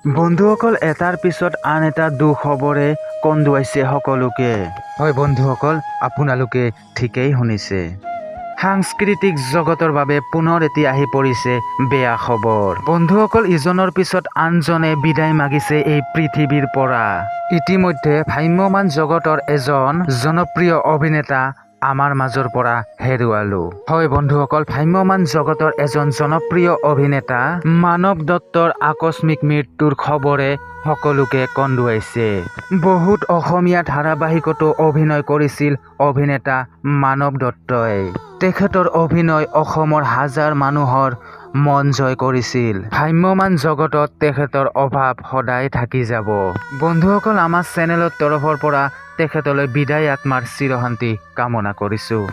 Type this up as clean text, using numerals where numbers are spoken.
বন্ধুসকল, এটাৰ পিছত আন এটা দুখবৰে কন্দুৱাইছে সকলোকে। হয় বন্ধুসকল, আপোনালোকে ঠিকেই শুনিছে। সাংস্কৃতিক জগতৰ বাবে পুনৰ এতিয়া আহি পৰিছে বেয়া খবৰ। বন্ধুসকল, ইজনৰ পিছত আনজনে বিদায় মাগিছে এই পৃথিৱীৰ পৰা। ইতিমধ্যে ভ্ৰাম্যমাণ জগতৰ এজন জনপ্ৰিয় অভিনেতা আমাৰ মাজৰ পৰা হেৰুৱালো। হয় বন্ধুসকল, ভ্ৰাম্যমাণ জগতৰ এজন জনপ্ৰিয় অভিনেতা মানৱ দত্তৰ আকস্মিক মৃত্যুৰ খবৰে সকলোকে কন্দুৱাইছে। বহুত অসমীয়া ধাৰাবাহিকতো অভিনয় কৰিছিল অভিনেতা মানৱ দত্তই। তেখেতৰ অভিনয় অসমৰ হাজাৰ মানুহৰ মন জয় কৰিছিল। ভ্ৰাম্যমাণ জগতত তেখেতৰ অভাৱ সদায় থাকি যাব। বন্ধুসকল, আমাৰ চেনেলৰ তৰফৰ পৰা তেখেতলৈ বিদায় আত্মাৰ চিৰশান্তি কামনা কৰিছোঁ।